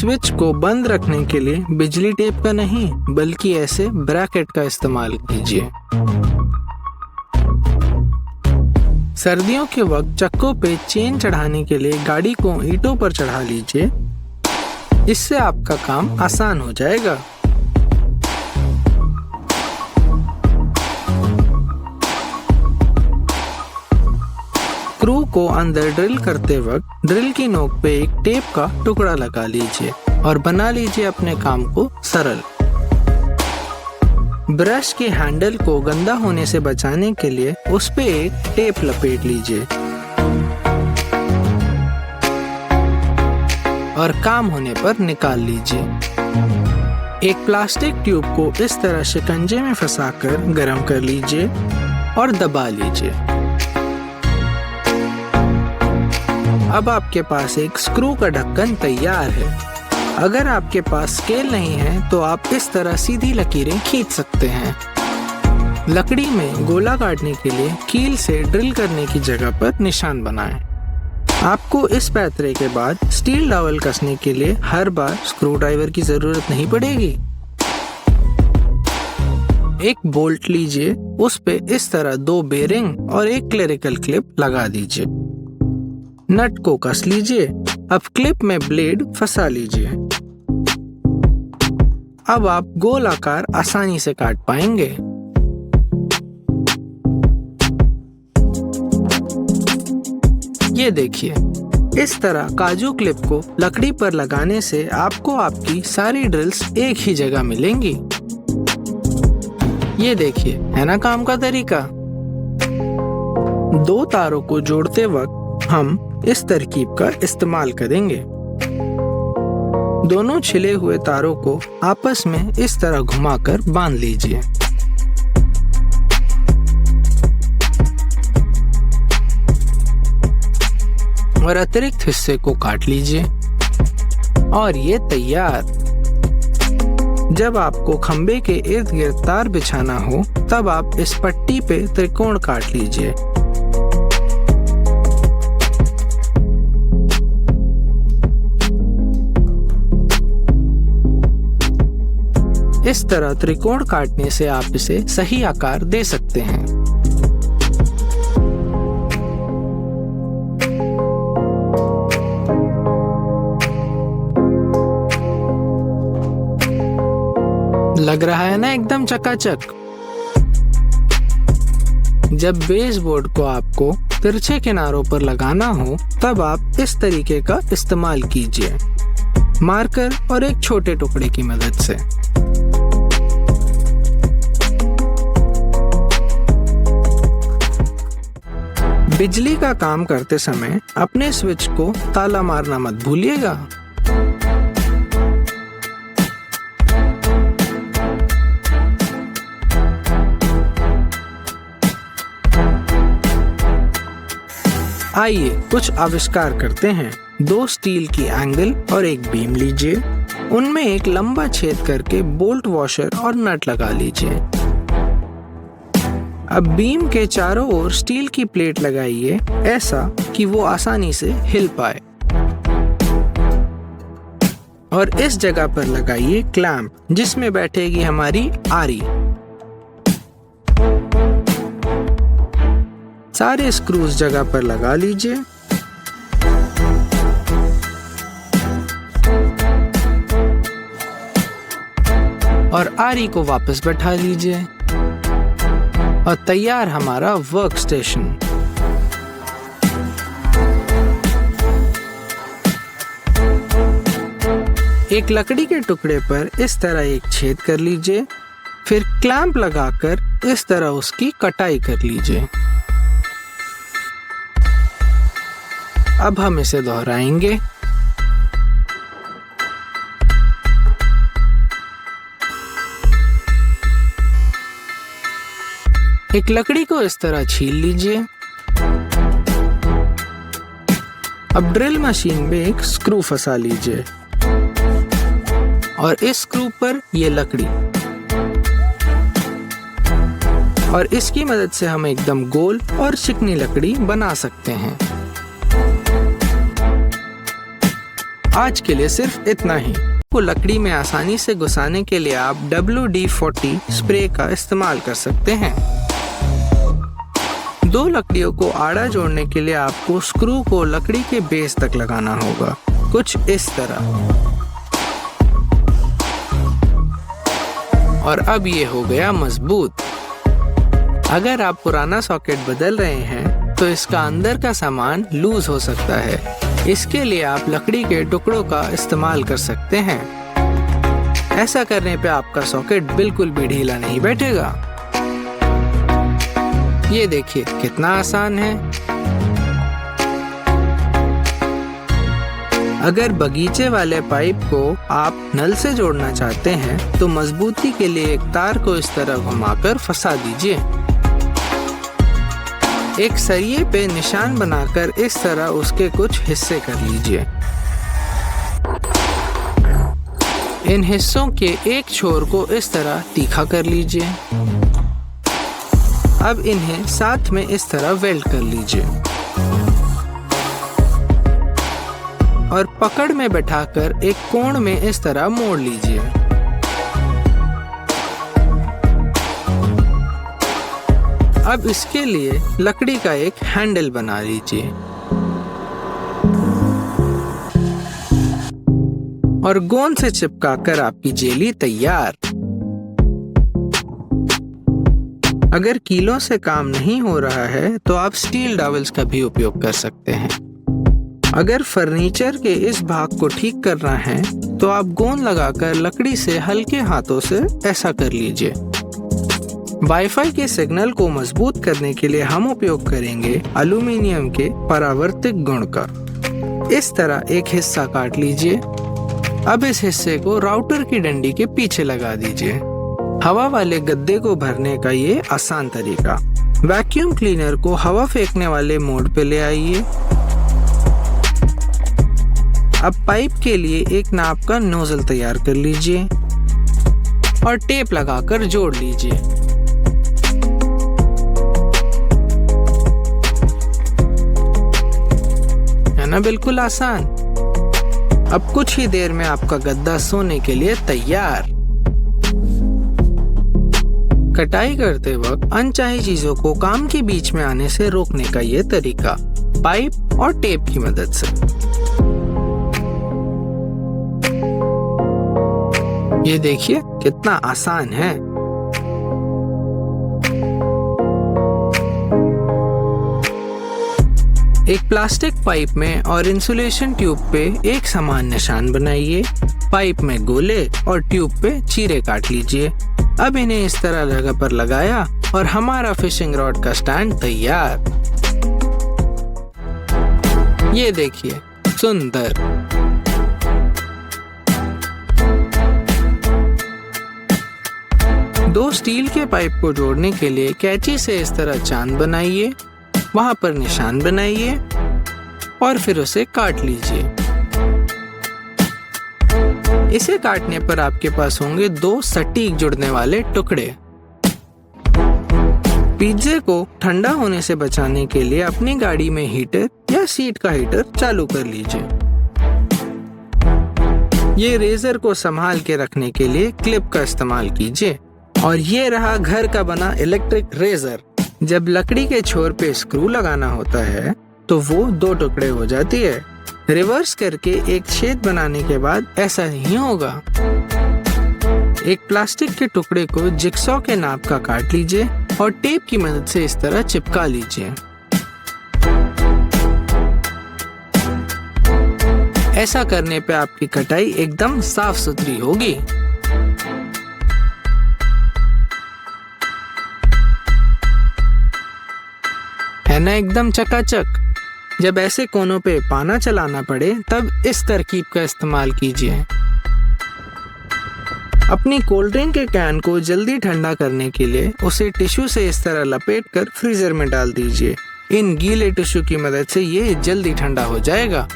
Switch को बंद रखने के लिए बिजली टेप का नहीं बल्कि ऐसे ब्रैकेट का इस्तेमाल कीजिए। सर्दियों के वक्त चक्कों पे चेन चढ़ाने के लिए गाड़ी को ईंटों पर चढ़ा लीजिए। इससे आपका काम आसान हो जाएगा। स्क्रू को अंदर ड्रिल करते वक्त ड्रिल की नोक पे एक टेप का टुकड़ा लगा लीजिए और बना लीजिए अपने काम को सरल। ब्रश के हैंडल को गंदा होने से बचाने के लिए उस पे एक टेप लपेट लीजिए और काम होने पर निकाल लीजिए। एक प्लास्टिक ट्यूब को इस तरह शिकंजे में फंसाकर गर्म कर लीजिए और दबा लीजिए। अब आपके पास एक स्क्रू का ढक्कन तैयार है। अगर आपके पास स्केल नहीं है तो आप इस तरह सीधी लकीरें खींच सकते हैं। लकड़ी में गोला काटने के लिए कील से ड्रिल करने की जगह पर निशान बनाएं। आपको इस पैतरे के बाद स्टील डॉवल कसने के लिए हर बार स्क्रू ड्राइवर की जरूरत नहीं पड़ेगी। एक बोल्ट लीजिए, उस पे इस तरह 2 बेरिंग और एक क्लरिकल क्लिप लगा दीजिए। नट को कस लीजिए। अब क्लिप में ब्लेड फंसा लीजिए। अब आप गोल आकार आसानी से काट पाएंगे। ये देखिए, इस तरह काजू क्लिप को लकड़ी पर लगाने से आपको आपकी सारी ड्रिल्स एक ही जगह मिलेंगी। ये देखिए, है ना काम का तरीका। 2 तारों को जोड़ते वक्त हम इस तरकीब का इस्तेमाल करेंगे। दोनों छिले हुए तारों को आपस में इस तरह घुमाकर बांध लीजिए। और अतिरिक्त हिस्से को काट लीजिए और ये तैयार। जब आपको खंबे के इर्द गिर्द तार बिछाना हो तब आप इस पट्टी पे त्रिकोण काट लीजिए। इस तरह त्रिकोण काटने से आप इसे सही आकार दे सकते हैं। लग रहा है ना एकदम चकाचक। जब बेसबोर्ड को आपको तिरछे किनारों पर लगाना हो तब आप इस तरीके का इस्तेमाल कीजिए, मार्कर और एक छोटे टुकड़े की मदद से। बिजली का काम करते समय अपने स्विच को ताला मारना मत भूलिएगा। आइए कुछ आविष्कार करते हैं। 2 स्टील की एंगल और एक बीम लीजिए। उनमें एक लंबा छेद करके बोल्ट वॉशर और नट लगा लीजिए। अब बीम के चारों ओर स्टील की प्लेट लगाइए, ऐसा कि वो आसानी से हिल पाए। और इस जगह पर लगाइए क्लैंप, जिसमें बैठेगी हमारी आरी। सारे स्क्रूज जगह पर लगा लीजिए। और आरी को वापस बैठा लीजिए और तैयार हमारा वर्क स्टेशन। एक लकड़ी के टुकड़े पर इस तरह एक छेद कर लीजिए, फिर क्लैंप लगाकर इस तरह उसकी कटाई कर लीजिए। अब हम इसे दोहराएंगे। एक लकड़ी को इस तरह छील लीजिए। अब ड्रिल मशीन में एक स्क्रू फंसा लीजिए और इस स्क्रू पर ये लकड़ी, और इसकी मदद से हम एकदम गोल और चिकनी लकड़ी बना सकते हैं। आज के लिए सिर्फ इतना ही। को लकड़ी में आसानी से घुसाने के लिए आप WD-40 स्प्रे का इस्तेमाल कर सकते हैं। दो लकड़ियों को आड़ा जोड़ने के लिए आपको स्क्रू को लकड़ी के बेस तक लगाना होगा, कुछ इस तरह। और अब ये हो गया मजबूत। अगर आप पुराना सॉकेट बदल रहे हैं तो इसका अंदर का सामान लूज हो सकता है। इसके लिए आप लकड़ी के टुकड़ों का इस्तेमाल कर सकते हैं। ऐसा करने पे आपका सॉकेट बिल्कुल भी ढीला नहीं बैठेगा। ये देखिए कितना आसान है। अगर बगीचे वाले पाइप को आप नल से जोड़ना चाहते हैं तो मजबूती के लिए एक तार को इस तरह घुमाकर फंसा दीजिए। एक सरिये पे निशान बनाकर इस तरह उसके कुछ हिस्से कर लीजिए। इन हिस्सों के एक छोर को इस तरह तीखा कर लीजिए। अब इन्हें साथ में इस तरह वेल्ड कर लीजिए और पकड़ में बैठाकर एक कोण में इस तरह मोड़ लीजिए। अब इसके लिए लकड़ी का एक हैंडल बना लीजिए और गोंद से चिपकाकर आपकी जेली तैयार। अगर कीलों से काम नहीं हो रहा है तो आप स्टील डॉवल्स का भी उपयोग कर सकते हैं। अगर फर्नीचर के इस भाग को ठीक करना है तो आप गोंद लगाकर लकड़ी से हल्के हाथों से ऐसा कर लीजिए। वाईफाई के सिग्नल को मजबूत करने के लिए हम उपयोग करेंगे एल्यूमीनियम के परावर्तक गुण का। इस तरह एक हिस्सा काट लीजिए। अब इस हिस्से को राउटर की डंडी के पीछे लगा दीजिए। हवा वाले गद्दे को भरने का ये आसान तरीका। वैक्यूम क्लीनर को हवा फेंकने वाले मोड पे ले आइए। अब पाइप के लिए एक नाप का नोजल तैयार कर लीजिए और टेप लगाकर जोड़ लीजिए। ना बिल्कुल आसान। अब कुछ ही देर में आपका गद्दा सोने के लिए तैयार। कटाई करते वक्त अनचाही चीजों को काम के बीच में आने से रोकने का ये तरीका पाइप और टेप की मदद से। ये देखिए कितना आसान है। एक प्लास्टिक पाइप में और इंसुलेशन ट्यूब पे एक समान निशान बनाइए। पाइप में गोले और ट्यूब पे चीरे काट लीजिए। अब इन्हें इस तरह जगह पर लगाया और हमारा फिशिंग रॉड का स्टैंड तैयार। ये देखिए सुंदर। दो स्टील के पाइप को जोड़ने के लिए कैंची से इस तरह चांद बनाइए, वहां पर निशान बनाइए और फिर उसे काट लीजिए। इसे काटने पर आपके पास होंगे दो सटीक जुड़ने वाले टुकड़े। पिज्जे को ठंडा होने से बचाने के लिए अपनी गाड़ी में हीटर या सीट का हीटर चालू कर लीजिए। ये रेजर को संभाल के रखने के लिए क्लिप का इस्तेमाल कीजिए। और ये रहा घर का बना इलेक्ट्रिक रेजर। जब लकड़ी के छोर पे स्क्रू लगाना होता है तो वो दो टुकड़े हो जाती है। रिवर्स करके एक छेद बनाने के बाद ऐसा नहीं होगा। एक प्लास्टिक के टुकड़े को जिक्सॉ के नाप का काट लीजिए और टेप की मदद से इस तरह चिपका लीजिए। ऐसा करने पे आपकी कटाई एकदम साफ सुथरी होगी। है ना एकदम चकाचक। जब ऐसे कोनों पे पाना चलाना पड़े तब इस तरकीब का इस्तेमाल कीजिए। अपनी कोल्ड ड्रिंक के कैन को जल्दी ठंडा करने के लिए उसे टिश्यू से इस तरह लपेटकर फ्रीजर में डाल दीजिए। इन गीले टिश्यू की मदद से ये जल्दी ठंडा हो जाएगा।